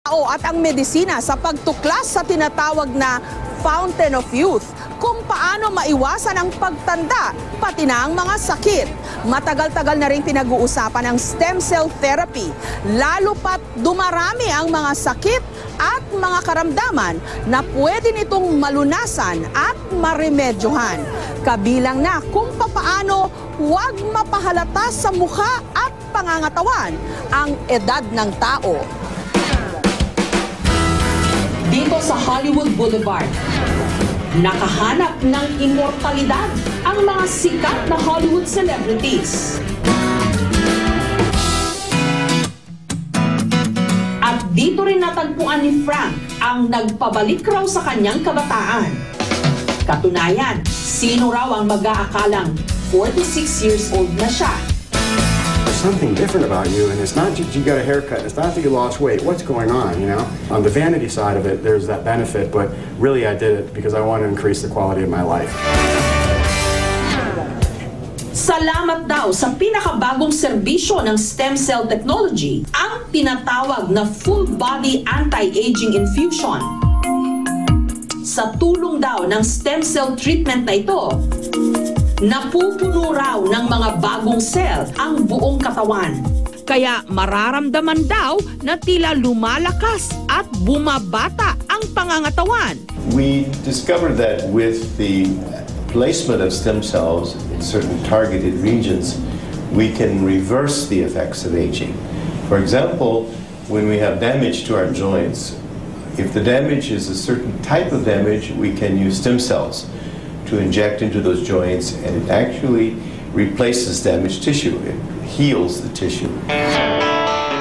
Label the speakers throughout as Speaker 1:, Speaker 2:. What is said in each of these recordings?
Speaker 1: at ang medisina sa pagtuklas sa tinatawag na Fountain of Youth kung paano maiwasan ang pagtanda pati na ang mga sakit. Matagal-tagal na rin pinag-uusapan ang stem cell therapy, lalo pat dumarami ang mga sakit at mga karamdaman na pwede nitong malunasan at maremedyohan. Kabilang na kung papaano huwag mapahalata sa mukha at pangangatawan ang edad ng tao. Dito sa Hollywood Boulevard, nakahanap ng immortalidad ang mga sikat na Hollywood celebrities. At dito rin natagpuan ni Frank ang nagpabalik raw sa kanyang kabataan. Katunayan, sino raw ang mag-aakalang 46 years old na siya?
Speaker 2: There's something different about you, and it's not that you got a haircut, it's not that you lost weight. What's going on, you know? On the vanity side of it, there's that benefit, but really I did it because I want to increase the quality of my life.
Speaker 1: Salamat daw sa pinakabagong serbisyo ng stem cell technology, ang tinatawag na full body anti-aging infusion. Sa tulong daw ng stem cell treatment na ito, napupuno raw ng mga bagong cell ang buong katawan. Kaya mararamdaman daw na tila lumalakas at bumabata ang pangangatawan.
Speaker 3: We discovered that with the placement of stem cells in certain targeted regions, we can reverse the effects of aging. For example, when we have damage to our joints, if the damage is a certain type of damage, we can use stem cells to inject into those joints, and it actually replaces damaged tissue. It heals the tissue.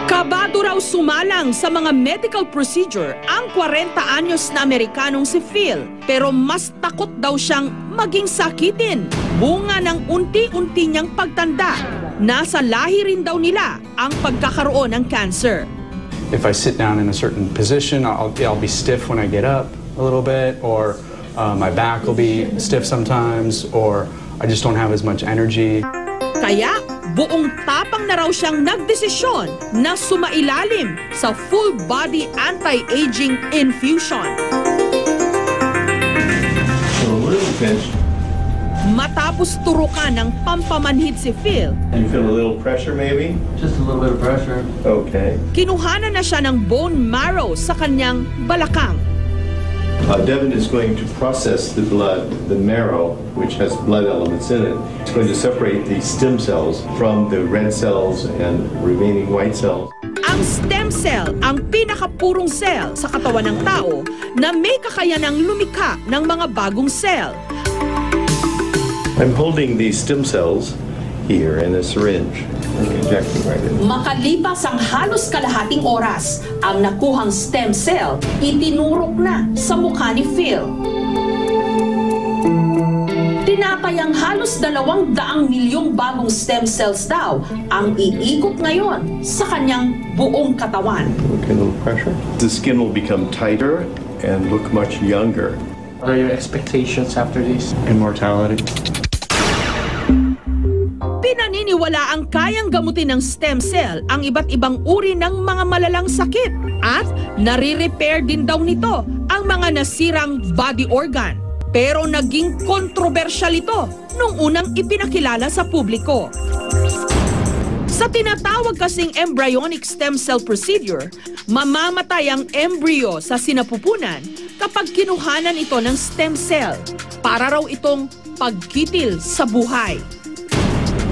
Speaker 1: Kabado raw sumalang sa mga medical procedure ang 40 anyos na Amerikanong si Phil, pero mas takot daw siyang maging sakitin. Bunga ng unti-unti niyang pagtanda. Nasa lahi rin daw nila ang pagkakaroon ng cancer.
Speaker 4: If I sit down in a certain position, I'll be stiff when I get up a little bit, or my back will be stiff sometimes, or I just don't have as much energy.
Speaker 1: Kaya buong tapang na raw siyang nagdesisyon na sumailalim sa full body anti-aging infusion. Matapos turukan ng pampamanhid si Phil,
Speaker 3: You feel a little pressure maybe?
Speaker 5: Just a little bit of pressure.
Speaker 3: Okay.
Speaker 1: kinuhanan na siya ng bone marrow sa kanyang balakang.
Speaker 3: Devin is going to process the blood, the marrow, which has blood elements in it. It's going to separate the stem cells from the red cells and remaining white cells.
Speaker 1: Ang stem cell ang pinakapurong cell sa katawan ng tao na may kakayanang lumikha ng mga bagong cell.
Speaker 3: I'm holding these stem cells here in a syringe. Injecting right in.
Speaker 1: Makalipas ang halos kalahating oras, ang nakuhang stem cell itinurok na sa mukha ni Phil. Tinatayang halos 200 milyong bagong stem cells daw ang iikot ngayon sa kanyang buong katawan.
Speaker 3: Okay, a little pressure. The skin will become tighter and look much younger.
Speaker 5: What are your expectations after this?
Speaker 4: Immortality.
Speaker 1: Pinaniniwala ang kayang gamutin ng stem cell ang iba't ibang uri ng mga malalang sakit at nare-repair din daw nito ang mga nasirang body organ. Pero naging kontrobersyal ito nung unang ipinakilala sa publiko. Sa tinatawag kasing embryonic stem cell procedure, mamamatay ang embryo sa sinapupunan kapag kinuhanan ito ng stem cell para raw itong pagkitil sa buhay.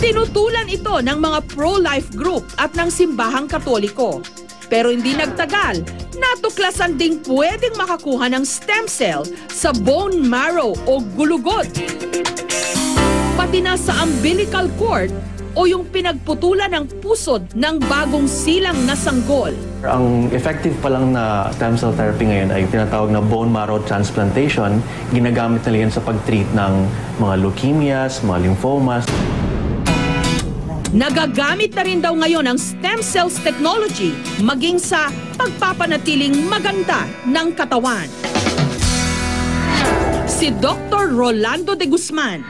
Speaker 1: Tinutulan ito ng mga pro-life group at ng simbahang Katoliko. Pero hindi nagtagal, natuklasan ding pwedeng makakuha ng stem cell sa bone marrow o gulugod. Pati na sa umbilical cord o yung pinagputulan ng pusod ng bagong silang na sanggol.
Speaker 6: Ang effective pa lang na stem cell therapy ngayon ay tinatawag na bone marrow transplantation. Ginagamit nila yan sa pag-treat ng mga leukemias, mga lymphomas.
Speaker 1: Nagagamit na rin daw ngayon ang stem cells technology maging sa pagpapanatiling maganda ng katawan. Si Dr. Rolando de Guzman.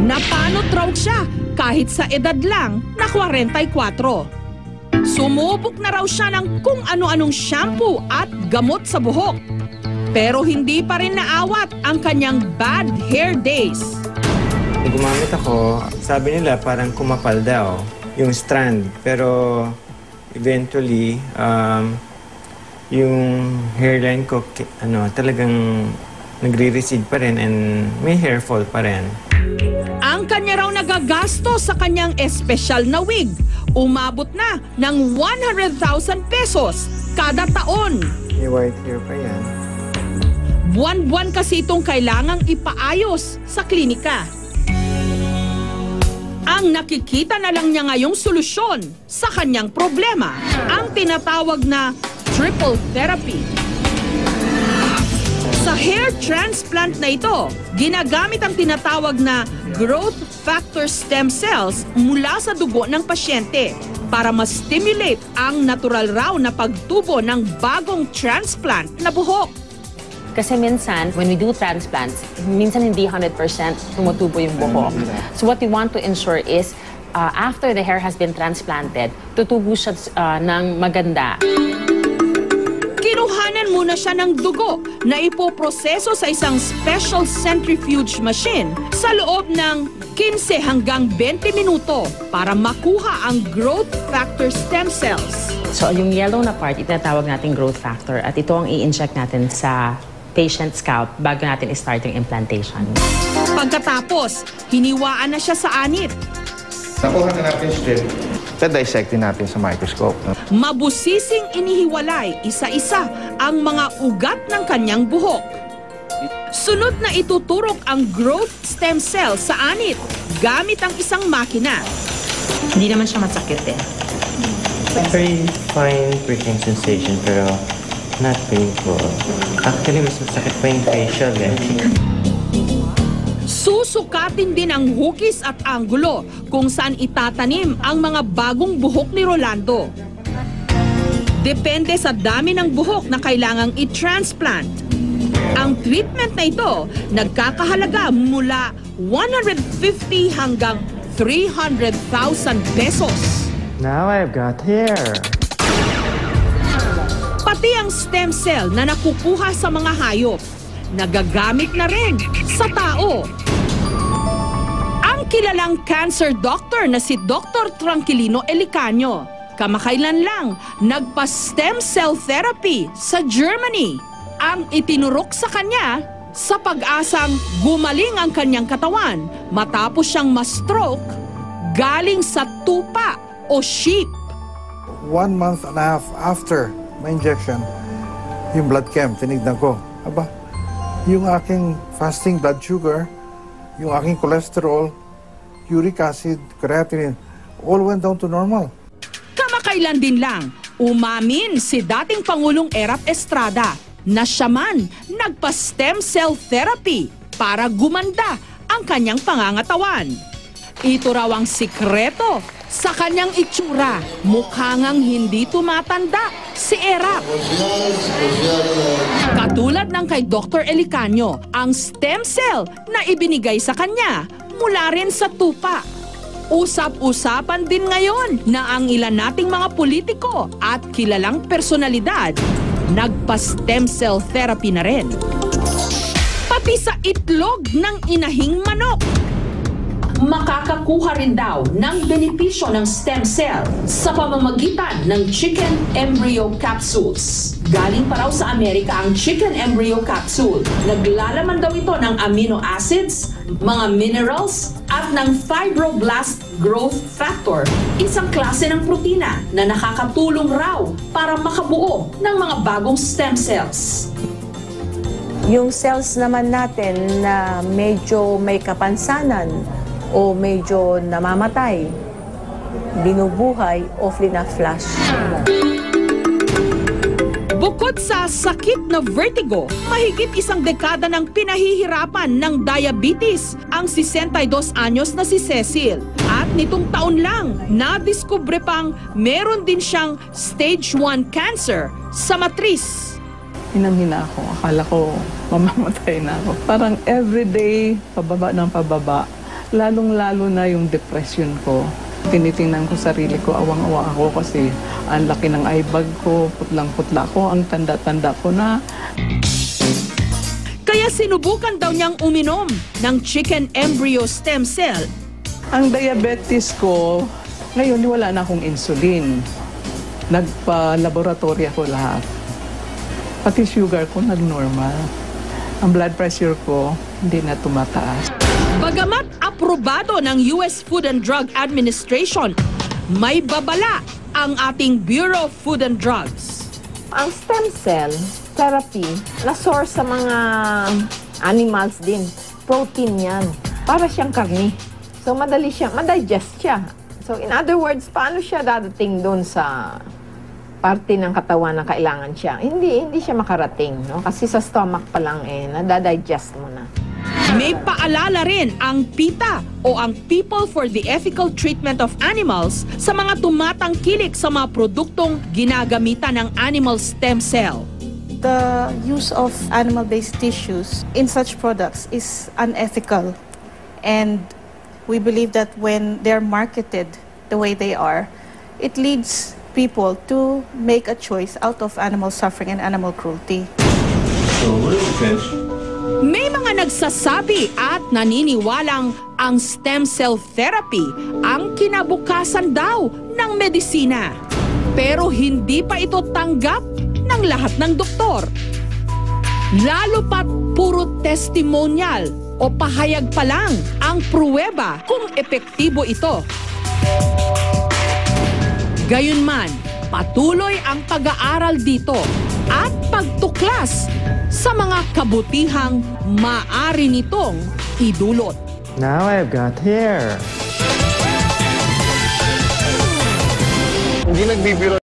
Speaker 1: Napanot raw siya kahit sa edad lang na 44. Sumubok na raw siya ng kung ano-anong shampoo at gamot sa buhok. Pero hindi pa rin naawat ang kanyang bad hair days.
Speaker 7: Gumamit ako, sabi nila parang kumapal daw yung strand. Pero eventually, yung hairline ko talagang nagre-recede pa rin and may hair fall pa rin.
Speaker 1: Ang kanya raw nagagasto sa kanyang espesyal na wig. Umabot na ng 100,000 pesos kada taon.
Speaker 7: May white hair pa yan.
Speaker 1: Buwan-buwan kasi itong kailangang ipaayos sa klinika. Ang nakikita na lang niya ngayong solusyon sa kanyang problema, ang tinatawag na triple therapy. Sa hair transplant na ito, ginagamit ang tinatawag na growth factor stem cells mula sa dugo ng pasyente para ma-stimulate ang natural raw na pagtubo ng bagong transplant na buhok.
Speaker 8: Kasi minsan, when we do transplants, minsan hindi 100% tumutubo yung buhok. So what we want to ensure is, after the hair has been transplanted, tutubo siya ng maganda.
Speaker 1: Kinuhanan muna siya ng dugo na ipoproseso sa isang special centrifuge machine sa loob ng 15 hanggang 20 minuto para makuha ang growth factor stem cells.
Speaker 8: So yung yellow na part, itinatawag natin growth factor at ito ang i-inject natin sa patient scalp bago natin i-start yung implantation.
Speaker 1: Pagkatapos, hiniwaan na siya sa anit.
Speaker 9: Nakuha na natin strip. Dissectin natin sa microscope.
Speaker 1: Mabusising inihiwalay isa-isa ang mga ugat ng kanyang buhok. Sunod na ituturok ang growth stem cell sa anit gamit ang isang makina.
Speaker 8: Hindi naman siya masakit eh.
Speaker 7: Very fine pricking sensation pero not painful. Actually, mas masakit pa yung facial eh.
Speaker 1: Susukatin din ang hugis at anggulo kung saan itatanim ang mga bagong buhok ni Rolando. Depende sa dami ng buhok na kailangang i-transplant. Ang treatment na ito nagkakahalaga mula 150 hanggang 300,000 pesos.
Speaker 7: Now I've got hair.
Speaker 1: Pati ang stem cell na nakukuha sa mga hayop, nagagamit na rin sa tao. Ang kilalang cancer doctor na si Dr. Tranquilino Elicanio, kamakailan lang nagpa-stem cell therapy sa Germany. Ang itinurok sa kanya sa pag-asang gumaling ang kanyang katawan matapos siyang ma-stroke galing sa tupa o sheep.
Speaker 10: 1 month and a half after my injection, yung blood chem, tinignan ko. Aba, yung aking fasting blood sugar, yung aking cholesterol, uric acid, creatinine, all went down to normal.
Speaker 1: Kamakailan din lang, umamin si dating Pangulong Erap Estrada na siya man nagpa-stem cell therapy para gumanda ang kanyang pangangatawan. Ito raw ang sikreto sa kanyang itsura. Mukha ngang hindi tumatanda si Erap. Katulad ng kay Dr. Elicanio, ang stem cell na ibinigay sa kanya mula rin sa tupa. Usap-usapan din ngayon na ang ilan nating mga politiko at kilalang personalidad nagpa-stem cell therapy na rin. Pati sa itlog ng inahing manok. Makakakuha rin daw ng benepisyo ng stem cell sa pamamagitan ng chicken embryo capsules. Galing pa raw sa Amerika ang chicken embryo capsule. Naglalaman daw ito ng amino acids, mga minerals, at ng fibroblast growth factor, isang klase ng protina na nakakatulong raw para makabuo ng mga bagong stem cells.
Speaker 11: Yung cells naman natin na medyo may kapansanan o medyo namamatay, binubuhay o flash.
Speaker 1: Bukod sa sakit na vertigo, mahigit isang dekada ng pinahihirapan ng diabetes ang 62 anyos na si Cecil. At nitong taon lang, nadiskubre pang meron din siyang stage 1 cancer sa matris.
Speaker 12: Hinang-hina ako. Akala ko mamamatay na ako. Parang everyday, pababa ng pababa. Lalong-lalo na yung depression ko. Tinitingnan ko sarili ko, awang-awa ako kasi ang laki ng eye bag ko, putlang-putla ko, ang tanda-tanda ko na.
Speaker 1: Kaya sinubukan daw niyang uminom ng chicken embryo stem cell.
Speaker 12: Ang diabetes ko, ngayon wala na akong insulin. Nagpa-laboratory ako lahat. Pati sugar ko nag-normal. Ang blood pressure ko hindi na tumataas.
Speaker 1: Bagamat aprobado ng US Food and Drug Administration, may babala ang ating Bureau of Food and Drugs.
Speaker 13: Ang stem cell therapy na source sa mga animals din. Protein yan. Para siyang karni. So madali siya, madigest siya. So in other words, paano siya dadating doon sa parte ng katawan na kailangan siya? Hindi siya makarating, no? Kasi sa stomach pa lang nadadigest mo na.
Speaker 1: May paalala rin ang PETA o ang People for the Ethical Treatment of Animals sa mga tumatangkilik sa mga produktong ginagamitan ng animal stem cell.
Speaker 14: The use of animal-based tissues in such products is unethical, and we believe that when they're marketed the way they are, it leads people to make a choice out of animal suffering and animal cruelty.
Speaker 1: May mga nagsasabi at naniniwalang ang stem cell therapy ang kinabukasan daw ng medisina. Pero hindi pa ito tanggap ng lahat ng doktor. Lalo pat puro testimonial o pahayag pa lang ang pruweba kung epektibo ito. Gayunman, patuloy ang pag-aaral dito at pagtuklas sa mga kabutihang maaari nitong idulot.
Speaker 7: Now I've got hair.
Speaker 9: Hindi nagbibiro